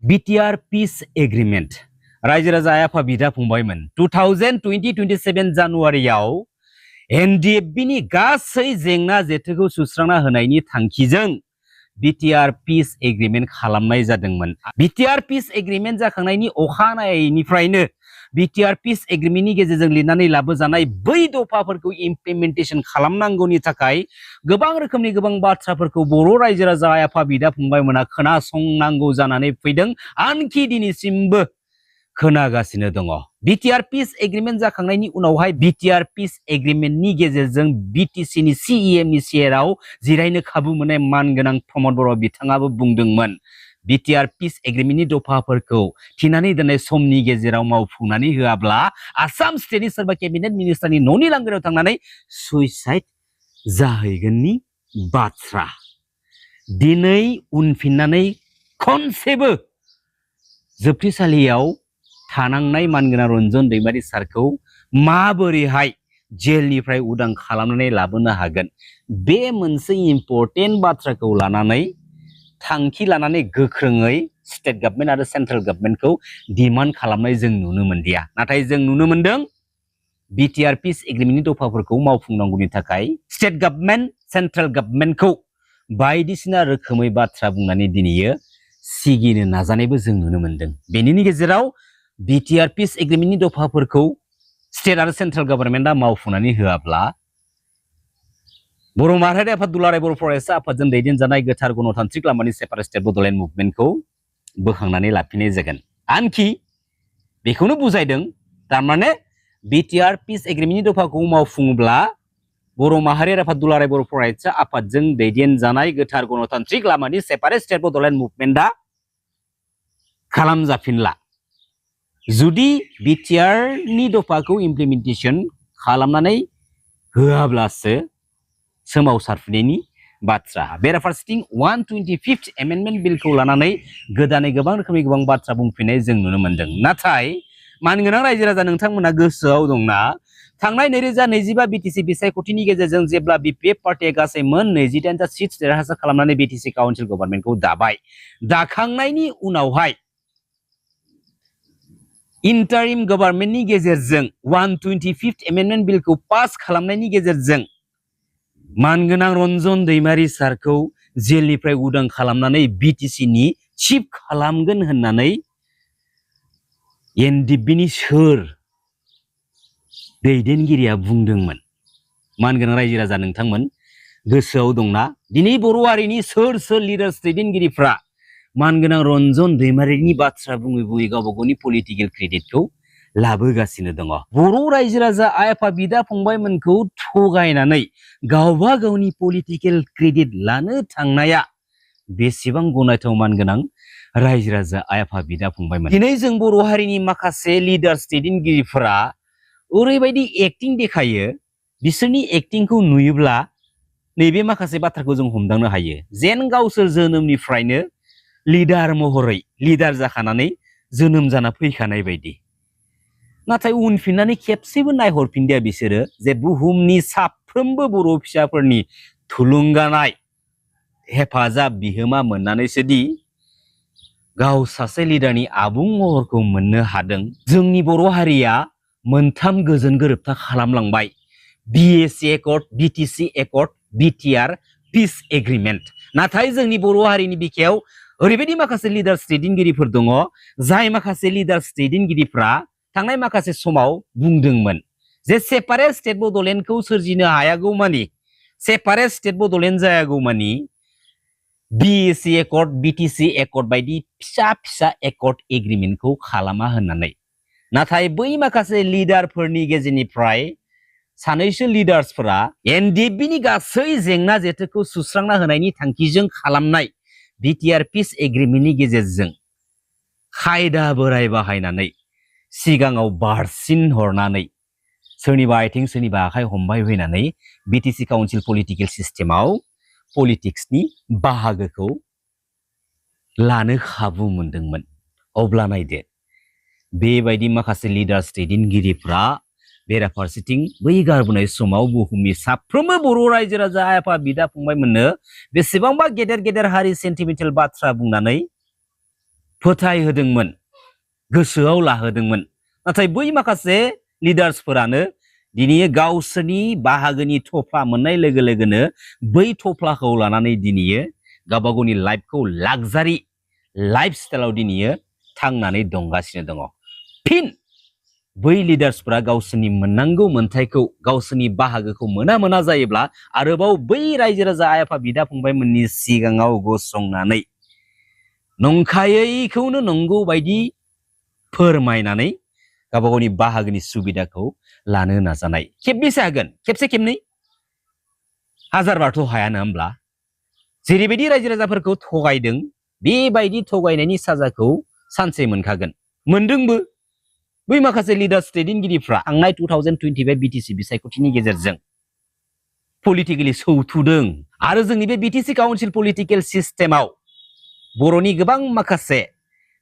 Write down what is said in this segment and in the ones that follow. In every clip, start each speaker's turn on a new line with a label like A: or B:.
A: BTR Peace Agreement रायजो राजा आफा बिदा फंबायमोन 2020-27 जानुवारियाव NDFB-नि गासै जेंना जेथोखौ सुस्रांना होनायनि थांखिजों BTR Peace Agreement खालामनाय जादोंमोन। BTR Peace Agreement जाखांनायनि अखानायैनिफ्रायनो BTR Peace Agreement-नि गेजेरजों लिरनानै लाबोजानाय बै दफाफोरखौ इमप्लिमेन्टेसन खालामनांगौनि थाखाय गोबां रोखोमनि गोबां बाथ्राफोरखौ बर' रायजो राजा आफा बिदा फंबायमोना खोनासंनांगौ जानानै फैदों, आनखि दिनैसिमबो खोनागासिनो दङ। BTR Peace Agreement जाखांनायनि उनावहाय BTR Peace Agreement-नि गेजेरजों BTC-नि CEM-नि चेयाराव जिरायनो खाबु मोननाय मानगोनां प्रमद बर' बिथाङाबो बुंदोंमोन BTR Peace Agreement-नि दफाफोरखौ थिनानै दोननाय समनि गेजेराव मावफुंनानै होआब्ला आसाम स्टेटनि सोरबा केबिनेट मिनिस्टारनि न'नि लांगोनायाव थांनानै सुइसाइड जाहैगोननि बाथ्रा। दिनै उनफिननानै खनसेबो जोबथेसालियाव थानांनाय मानगोनां रन्जन दैमारि सारखौ माबोरैहाय जेलनिफ्राय उदां खालामनानै लाबोनो हागोन, बे मोनसे इम्पर्टेन्ट बाथ्राखौ लानानै थांखि लानानै गोख्रोङै स्टेट गभर्नमेन्ट आरो सेन्ट्रेल गभर्नमेन्टखौ डिमान्ड खालामनाय जों नुनो मोनदिया। नाथाय जों नुनो मोनदों BTR Peace Agreement-नि दफाफोरखौ मावफुंनांगौनि थाखाय स्टेट गभर्नमेन्ट सेन्ट्रेल गभर्नमेन्टखौ बायदिसिना रोखोमै बाथ्रा बुंनानै दिनैयो सिगिनो नाजानायबो जों नुनो मोनदों। बेनिनि गेजेराव BTR Peace Agreement-नि दफाफोरखौ स्टेट आरो सेन्ट्रेल गभर्नमेन्टआ मावफुंनानै होआब्ला बर' माहारियारि आफाद दुलाराय बर' फरायसा आफादजों दैदेनजानाय गोथार गणतान्त्रिक लामानि सेपारेट स्टेट बड'लेण्ड मुभमेन्टखौ बोखांनानै लाफिननाय जागोन। आनखि बेखौनो बुजायदों, थारमाने BTR Peace Agreement-नि दफाखौ मावफुङोब्ला बर' माहारियारि आफाद दुलाराय बर' फरायसा आफादजों दैदेनजानाय गोथार गणतान्त्रिक लामानि सेपारेट स्टेट बड'लेण्ड मुभमेन्टआ खालामजाफिनला। जुदि BTR-नि दफाखौ इमप्लिमेन्टेसन खालामनानै होआब्लासो सोमावसारफिननायनि बाथ्रा। बेराफारसेथिं 125th एमेन्डमेन्ट बिलखौ लानानै गोदानै गोबां रोखोमनि गोबां बाथ्रा बुंफिननाय जों नुनो मोनदों। नाथाय मानगोनां रायजो राजा नोंथांमोना गोसोआव दंना, थांनाय 2025 BTC बिसायख'थिनि गेजेरजों जेब्ला BPF पार्टिया गासै मोन 28टा सिट्स देरहासार खालामनानै BTC काउन्सिल गभर्नमेन्टखौ दाबाय, दाखांनायनि उनावहाय इन्टारिम गभर्नमेन्टनि गेजेरजों 125th एमेन्डमेन्ट बिलखौ पास खालामनायनि गेजेरजों मानगोनां रन्जन दैमारि सारखौ जेलनिफ्राय उदां खालामनानै BTC-नि चिफ खालामगोन होननानै NDFB-नि सोर दैदेनगिरिया बुंदोंमोन। मानगोनां रायजो राजा नोंथांमोन गोसोआव दंना, दिनै बर' हारिनि सोर सोर लिडार्स दैदेनगिरिफ्रा मानगोनां रन्जन दैमारिनि बाथ्रा बुङै बुङै गावबा गावनि पलिटिकेल क्रेडिटखौ लाबोगासिनो दङ। बर' रायजो राजा आफा बिदा फंबायमोनखौ थगायनानै गावबा गावनि पलिटिकेल क्रेडिट लानो थांनाया बेसेबां गनायथाव मानगोनां रायजो राजा आफा बिदा फंबायमोन। दिनै जों बर' हारिनि माखासे लिडार्स दैदेनगिरिफोरा ओरैबायदि एक्टिं देखायो, बिसोरनि एक्टिंखौ नुयोब्ला नैबे माखासे बाथ्राखौ जों हमदांनो हायो, जेन गावसोर जोनोमनिफ्रायनो लिडार महरै लिडार जाखानानै जोनोम जाना फैखानाय बायदि। नाथाय उनफिननानै खेबसेबो नायहरफिनदिया बिसोरो जे बुहुमनि साफ्रोमबो बर' फिसाफोरनि थुलुंगानाय हेफाजाब बिहोमा मोननानैसो दि गाव सासे लिडारनि आबुं महरखौ मोननो हादों। जोंनि बर' हारिया मोनथाम गोजोन गोरोबथा खालामलांबाय, BAC accord, BTC accord, BTR Peace Agreement। नाथाय जोंनि बर' हारिनि बिखायाव ओरैबायदि माखासे लिडार्स दैदेनगिरिफोर दङ, जाय माखासे लिडार्स दैदेनगिरिफ्रा थांनाय माखासे समाव बुंदोंमोन जे सेपारेट स्टेट बड'लेण्डखौ सोरजिनो हायागौमानि, सेपारेट स्टेट बड'लेण्ड जायागौमानि BAC एकर्ड, BTC एकर्ड बायदि फिसा फिसा एकर्ड एग्रिमेन्टखौ खालामा होननानै। नाथाय बै माखासे लिडारफोरनि गेजेरनिफ्राय सानैसो लिडार्सफोरा NDFB-नि गासै जेंना जेथोखौ सुस्रांना होनायनि थांखिजों खालामनाय BTR Peace Agreement-नि गेजेरजों खायदा बोराय बाहायनानै सिगाङाव बारसिन हरनानै सोरनिबा आथिं सोरनिबा आखाइ हमबाय फैनानै BTC काउन्सिल पलिटिकेल सिस्टेमाव पलिटिक्सनि बाहागोखौ लानो खाबु मोनदोंमोन। अब्ला नायदो, बेबायदि माखासे लिडार्स दैदेनगिरिफ्रा बेराफारसेथिं बै गारबोनाय समाव बुहुमनि साफ्रोमबो बर' रायजो राजा आफा बिदा फंबायमोननो बेसेबांबा गेदेर गेदेर हारि सेन्टिमेन्टेल बाथ्रा बुंनानै फोथायहोदोंमोन गोसोआव लाहोदोंमोन नाथाय बै माखासे लिडार्सफोरानो दिनै गावसोरनि बाहागोनि थफ्ला मोननाय लोगो लोगोनो बै थफ्लाखौ लानानै दिनै गावबा गावनि लाइफखौ लाक्जारि लाइफ स्टाइलाव दिनै थांनानै दंगासिनो दङ फिन बै लिडार्सफोरा गावसोरनि मोननांगौ मोन्थायखौ गावसोरनि बाहागोखौ मोना जायोब्ला आरोबाव बै रायजो राजा आइ आफा बिदा फंबायमोननि सिगाङाव गसंनानै नंखायैखौनो नंगौ बायदि फोरमायनानै गावबा गावनि बाहागोनि सुबिदाखौ लानो नाजानाय खेबबेसे हागोन खेबसे खेबनै हाजार बारथ' हाया नङा होमब्ला जेरैबायदि रायजो राजाफोरखौ थगायदों बेबायदि थगायनायनि साजाखौ सानसे मोनखागोन मोनदोंबो बै माखासे लिडार्स दैदेनगिरिफ्रा थांनाय 2025 बिटिसि बिसायख'थिनि गेजेरजों पलिटिकेलि सौथुदों आरो जोंनि बे बिटिसि काउन्सिल पलिटिकेल सिस्टेमाव बर'नि गोबां माखासे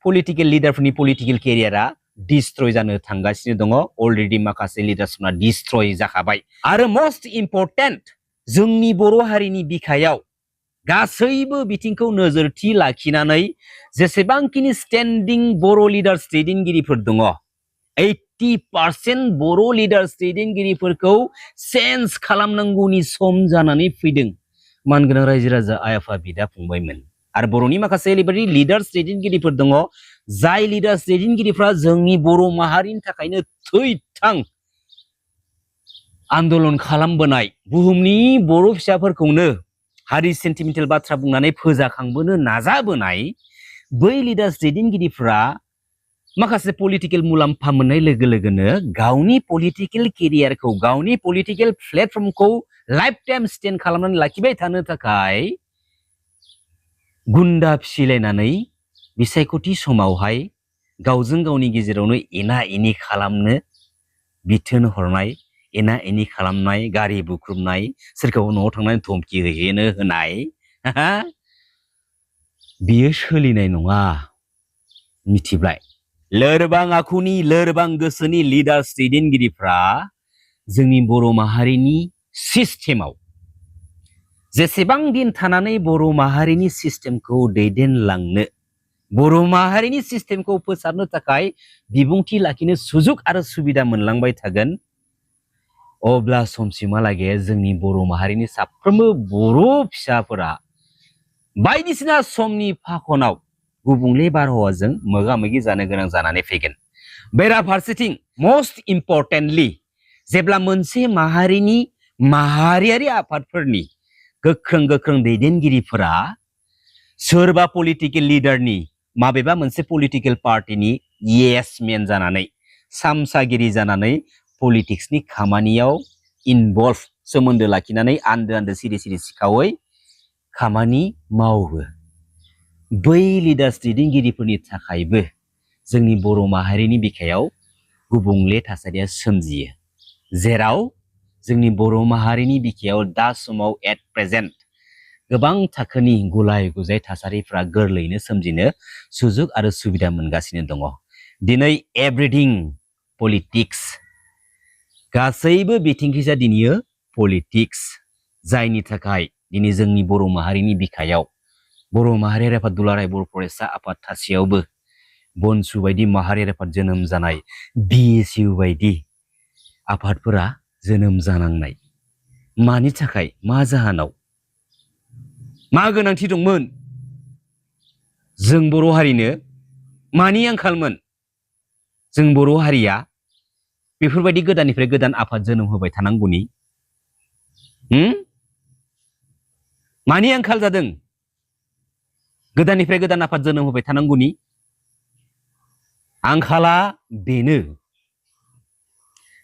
A: पलिटिकेल लिडारफोरनि पलिटिकेल केरियारा डिस्ट्रय जानो थांगासिनो दङ अलरेडि माखासे लिडार्सफोरा डिस्ट्रय जाखाबाय आरो मोस्ट इम्परटेन्ट जोंनि बर' हारिनि बिखायाव गासैबो बिथिंखौ नोजोरथि लाखिनानै जेसेबांखिनि स्टेन्डिं बर' लिडार्स दैदेनगिरिफोर दङ 80% बर' लिडार्स दैदेनगिरिफोरखौ चेन्ज खालामनांगौनि सम जानानै फैदों मानगोनां रायजो राजा आइ आफा बिदा फंबायमोन आरो बर'नि माखासे ओरैबायदि लिडार्स दैदेनगिरिफोर दङ जाय लिडार्स दैदेनगिरिफ्रा जोंनि बर' माहारिनि थाखायनो थैथां आन्दोलन खालामबोनाय बुहुमनि बर' फिसाफोरखौनो हारि सेन्टिमेन्टेल बाथ्रा बुंनानै फोजाखांबोनो नाजाबोनाय बै लिडार्स दैदेनगिरिफ्रा माखासे पलिटिकेल मुलाम्फा मोननाय लोगो लोगोनो गावनि पलिटिकेल केरियारखौ गावनि पलिटिकेल प्लेटफर्मखौ लाइफ टाइम स्टेन्ड खालामनानै लाखिबाय थानो थाखाय गुन्दा फिसिलायनानै बिसायख'थि समावहाय गावजों गावनि गेजेरावनो एना एनि खालामनो बिथोन हरनाय एना एनि खालामनाय गारि बुख्रुबनाय सोरखौबा न'आव थांनानै धमकी होनो होनाय बियो सोलिनाय नङा मिथिबाय लोरबां आखुनि लोरबां गोसोनि लिडार्स दैदेनगिरिफ्रा जोंनि बर' माहारिनि सिस्टेमाव जेसेबां दिन थानानै बर' माहारिनि सिस्टेमखौ दैदेनलांनो बर' माहारिनि सिस्टेमखौ फोसाबनो थाखाय बिबुंथि लाखिनो सुजुग आरो सुबिदा मोनलांबाय थागोन अब्ला समसिमहालागै जोंनि बर' माहारिनि साफ्रोमबो बर' फिसाफोरा बायदिसिना समनि फाखनाव गुबुंले बारहावाजों मोगा मोगि जानो गोनां जानानै फैगोन बेराफारसेथिं मोस्ट इम्परटेन्टलि जेब्ला मोनसे माहारिनि माहारियारि आफादफोरनि गोख्रों गोख्रों दैदेनगिरिफोरा सोरबा पलिटिकेल लिडारनि माबेबा मोनसे पलिटिकेल पार्टिनि येस मेन जानानै सामसागिरि जानानै पलिटिक्सनि खामानियाव इनभल्भ सोमोन्दो लाखिनानै आन्दो आन्दो सिरि सिरि सिखावै खामानि मावो बै लिडार्स दैदेनगिरिफोरनि थाखायबो जोंनि बर' माहारिनि बिखायाव गुबुंले थासारिया सोमजियो जेराव जोंनि बर' माहारिनि बिखायाव दा समाव एट प्रेजेन्ट गोबां थाखोनि गुलाय गुजाय थासारिफ्रा गोरलैयैनो सोमजिनो सुजुग आरो सुबिदा मोनगासिनो दङ दिनै एभ्रिथिं पलिटिक्स गासैबो बिथिंखिजा दिनै पलिटिक्स जायनि थाखाय दिनै जोंनि बर' माहारिनि बिखायाव बर' माहारियारि आफाद दुलाराय बर' फरायसा आफाद थासेयावबो बनसु बायदि माहारियारि आफाद जोनोम जानाय BSU बायदि आफादफोरा जोनोम जानांनाय मानि थाखाय मा जाहोनाव मा गोनांथि दंमोन जों बर' हारिनो मानि आंखालमोन जों बर' हारिया बेफोरबायदि गोदाननिफ्राय गोदान आफाद जोनोम होबाय थानांगौनि मानि आंखाल जादों गोदाननिफ्राय गोदान आफाद जोनोम होबाय थानांगौनि आंखाला बेनो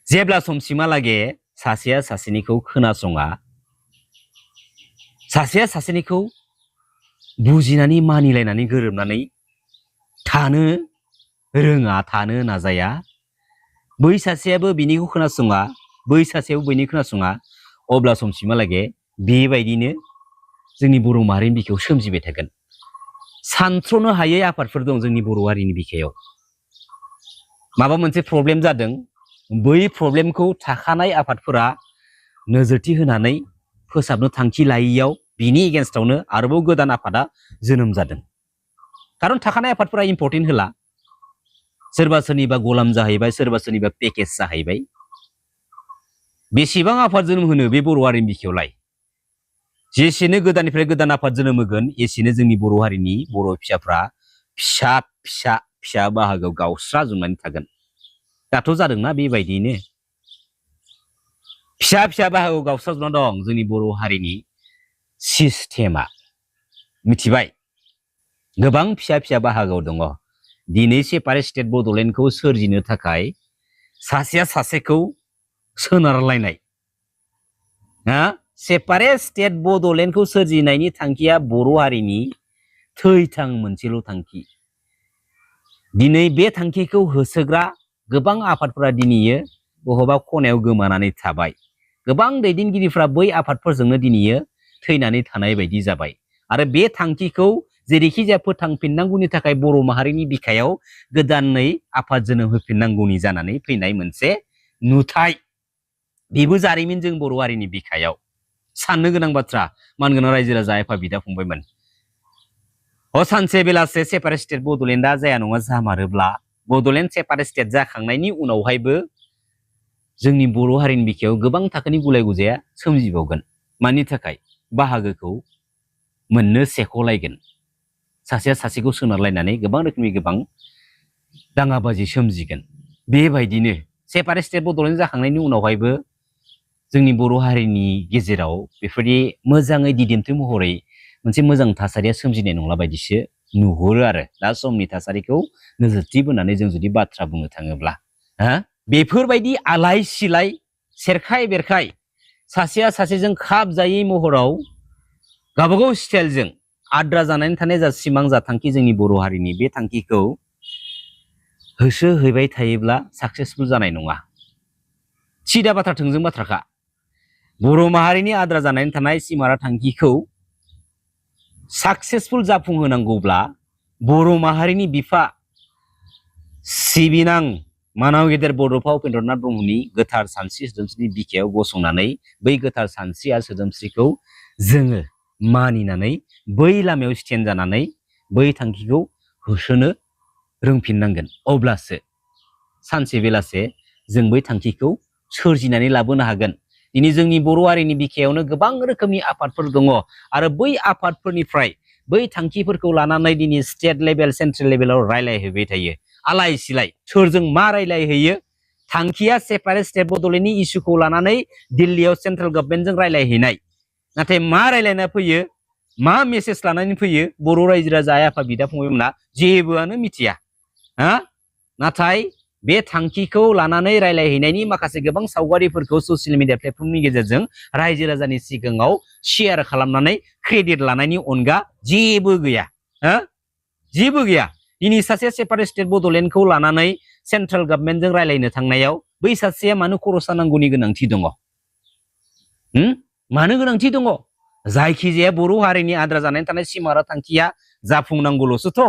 A: जेब्ला समसिमहालागै सासेया सासेनिखौ खोनासङा सासेया सासेनिखौ बुजिनानै मानिलायनानै गोरोबनानै थानो रोङा थानो नाजाया बै सासेयाबो बिनिखौ खोनासङा बै सासेयाबो बैनि खोनासङा अब्ला समसिमहालागै बेबायदिनो जोंनि बर' माहारिनि बिखायाव सोमजिबाय थागोन सानथ्र'नो हायै आफादफोर दं जोंनि बर' हारिनि बिखायाव माबा मोनसे प्रब्लेम जादों बै प्रब्लेमखौ थाखानाय आफादफोरा नोजोरथि होनानै फोसाबनो थांखि लायैयाव बिनि एगेन्स्टआवनो आरोबाव गोदान आफादा जोनोम जादों खारन थाखानाय आफादफोरा इम्पर्टेन्ट होला सोरबा सोरनिबा गलाम जाहैबाय सोरबा सोरनिबा पेकेज जाहैबाय बेसेबां आफाद जोनोम होनो बे बर' हारिनि बिखायावलाय जेसेनो गोदाननिफ्राय गोदान आफाद जोनोम होगोन एसेनो जोंनि बर' हारिनि बर' फिसाफ्रा फिसा फिसा फिसा बाहागोआव गावस्राजोबनानै थागोन दाथ' जादोंना बेबायदियैनो फिसा फिसा बाहागोआव गावस्राजोबना दं जोंनि बर' हारिनि सिस्टेमा मिथिबाय गोबां फिसा फिसा बाहागोआव दङ दिनै सेपारेट स्टेट बड'लेण्डखौ सोरजिनो थाखाय सासेया सासेखौ सोनारलायनाय सेपारेट स्टेट बड'लेण्डखौ सोरजिनायनि थांखिया बर' हारिनि थैथां मोनसेल' थांखि दिनै बे थांखिखौ होसोग्रा गोबां आफादफोरा दिनैयो बहाबा खनायाव गोमानानै थाबाय गोबां दैदेनगिरिफ्रा बै आफादफोरजोंनो दिनैयो थैनानै थानाय बायदि जाबाय आरो बे थांखिखौ जेरैखि जाया फोथांफिननांगौनि थाखाय बर' माहारिनि बिखायाव गोदानै आफाद जोनोम होफिननांगौनि जानानै फैनाय मोनसे नुथाय बेबो जारिमिन जों बर' हारिनि बिखायाव साननो गोनां बाथ्रा मानगोनां रायजो राजा एफा बिदा फंबायमोन सानसे बेलासे सेपारेट स्टेट बड'लेण्डआ जाया नङा जामारोब्ला बड'लेण्ड सेपारेट स्टेट जाखांनायनि उनावहायबो जोंनि बर' हारिनि बिखायाव गोबां थाखोनि गुलाय गुजाया सोमजिबावगोन मानि थाखाय बाहागोखौ मोननो सेख'लायगोन सासेया सासेखौ सोनारलायनानै गोबां रोखोमनि गोबां दाङाबाजि सोमजिगोन बेबायदिनो सेपारेट स्टेट बड'लेण्ड जाखांनायनि उनावहायबो जोंनि बर' हारिनि गेजेराव बेफोरबायदि मोजाङै दिदोमथि महरै मोनसे मोजां थासारिया सोमजिनाय नंला बायदिसो नुहुरो आरो दा समनि थासारिखौ नोजोरथि बोनानै जों जुदि बाथ्रा बुंनो थाङोब्ला बेफोरबायदि आलाय सिलाय सेरखाय बेरखाय सासेया सासेजों खाब जायै महराव गावबागाव स्टाइलजों आद्रा जानानै थानाय जा सिमां जा थांखि जोंनि बर' हारिनि बे थांखिखौ होसो हैबाय थायोब्ला साक्सेसफुल जानाय नङा सिदा बाथ्रा थोंजों बाथ्राखा बर' माहारिनि आद्रा जानानै थानाय सिमां थांखिखौ साक्सेसफुल जाफुंहोनांगौब्ला बर' माहारिनि बिफा सिबिनां मानाव गेदेर बड'फा उपेन्द्रनाथ ब्रह्मनि गोथार सानस्रि सोदोमस्रिनि बिखायाव गसंनानै बै गोथार सानस्रि आरो सोदोमस्रिखौ जोङो मानिनानै बै लामायाव स्टेन्ड जानानै बै थांखिखौ होसोनो रोंफिननांगोन अब्लासो सानसे बेलासे जों बै थांखिखौ सोरजिनानै लाबोनो हागोन दिनै जोंनि बर' हारिनि बिखायावनो गोबां रोखोमनि आफादफोर दङ आरो बै आफादफोरनिफ्राय बै थांखिफोरखौ लानानै दिनै स्टेट लेभेल सेन्ट्रेल लेभेलाव रायलायहैबाय थायो आलाय सिलाय सोरजों मा रायलायहैयो थांखिया सेपारेट स्टेट बड'लेण्डनि इस्युखौ लानानै दिल्लीयाव सेन्ट्रेल गभर्नमेन्टजों रायलायहैनाय नाथाय मा रायलायना फैयो मा मेसेज लानानै फैयो बर' रायजो राजा आफा बिदा फंबायमोना जेबोआनो मिथिया नाथाय बे थांखिखौ लानानै रायलायहैनायनि माखासे गोबां सावगारिफोरखौ ससियेल मिडिया प्लेटफर्मनि गेजेरजों रायजो राजानि सिगाङाव शेयार खालामनानै क्रेडिट लानायनि अनगा जेबो गैया जेबो गैया दिनै सासे सेपारेट स्टेट बड'लेण्डखौ लानानै सेन्ट्रेल गभर्नमेन्टजों रायलायनो थांनायाव बै सासेया मानो खरसा नांगौनि गोनांथि दङ मानो गोनांथि दङ जायखिजाया बर' हारिनि आद्रा जानानै थानाय सिमां थांखिया जाफुंनांगौल'सोथ'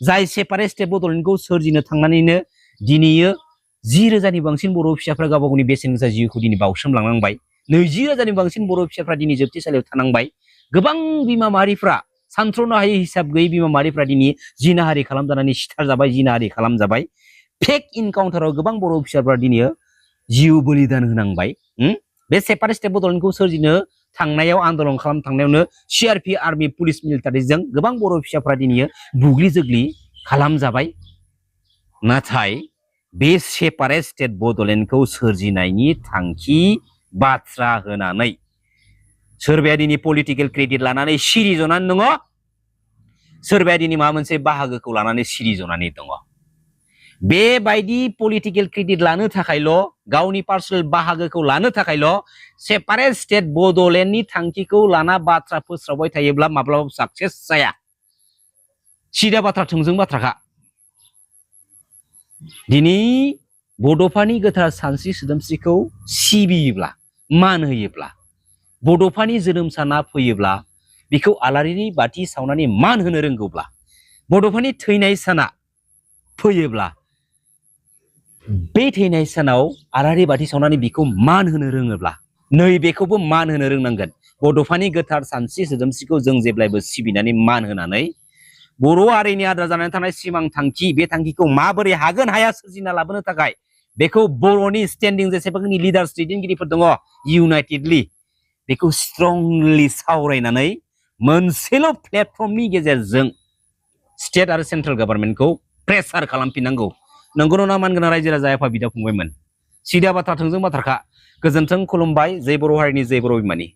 A: जाय सेपारेट स्टेट बड'लेण्डखौ सोरजिनो थांनानैनो दिनैयो 10,000नि बांसिन बर' फिसाफ्रा गावबा गावनि बेसेन गोसा जिउखौ दिनै बावसोमलांनांबाय 20,000नि बांसिन बर' फिसाफ्रा दिनै जोबथेसालियाव थानांबाय गोबां बिमा माहारिफ्रा सानथ्र'नो हायै हिसाब गैयै बिमा माहारिफ्रा दिनै जिनाहारि खालामजानानै सिथारजाबाय जिनाहारि खालामजाबाय फेक इनकाउन्टाराव गोबां बर' फिसाफ्रा दिनै जिउ बलिदान होनांबाय बे सेपारेट स्टेट बड'लेण्डखौ सोरजिनो थांनायाव आन्दोलन खालामनो थांनायावनो सिआरपि आर्मि पुलिस मिलिटारिजों गोबां बर' फिसाफ्रा दिनै बुग्लि जोग्लि खालामजाबाय नाथाय बे सेपारेट स्टेट बड'लेण्डखौ सोरजिनायनि थांखि बाथ्रा होनानै सोरबाया दिनै पलिटिकेल क्रेडिट लानानै सिरि जनानै दङ सोरबाया दिनै माबा मोनसे बाहागोखौ लानानै सिरि जनानै दङ बेबायदि पलिटिकेल क्रेडिट लानो थाखायल' गावनि पार्सनेल बाहागोखौ लानो थाखायल' सेपारेट स्टेट बड'लेण्डनि थांखिखौ लाना बाथ्रा फोस्रावबाय थायोब्ला माब्लाबाबो साक्सेस जाया सिदा बाथ्रा थोंजों बाथ्राखा दिनै बड'फानि गोथार सानस्रि सोदोमस्रिखौ सिबियोब्ला मान होयोब्ला बड'फानि जोनोम साना फैयोब्ला बेखौ आलारि बाथि सावनानै मान होनो रोंगौब्ला बड'फानि थैनाय साना फैयोब्ला बे थैनाय सानाव आलारि बाथि सावनानै बेखौ मान होनो रोङोब्ला नैबेखौबो मान होनो रोंनांगोन बड'फानि गोथार सानस्रि सोदोमस्रिखौ जों जेब्लायबो सिबिनानै मान होनानै बर' हारिनि आद्रा जानानै थानाय सिमां थांखि बे थांखिखौ माबोरै हागोन हाया सोरजिना लाबोनो थाखाय बेखौ बर'नि स्टेन्डिं जेसेबांनि लिडार्स दैदेनगिरिफोर दङ इउनाइटेडलि बेखौ स्ट्रंलि सावरायनानै मोनसेल' प्लेटफर्मनि गेजेरजों स्टेट आरो सेन्ट्रेल गभर्नमेन्टखौ प्रेसार खालामफिननांगौ। नंगौ ना मानगोनां रायजो राजा आफा बिदा फंबायमोन? सिदा बाथ्रा थोंजों बाथ्राखा। गोजोन्थों, खुलुमबाय। जै बर' हारिनि जै बर' बिमानि।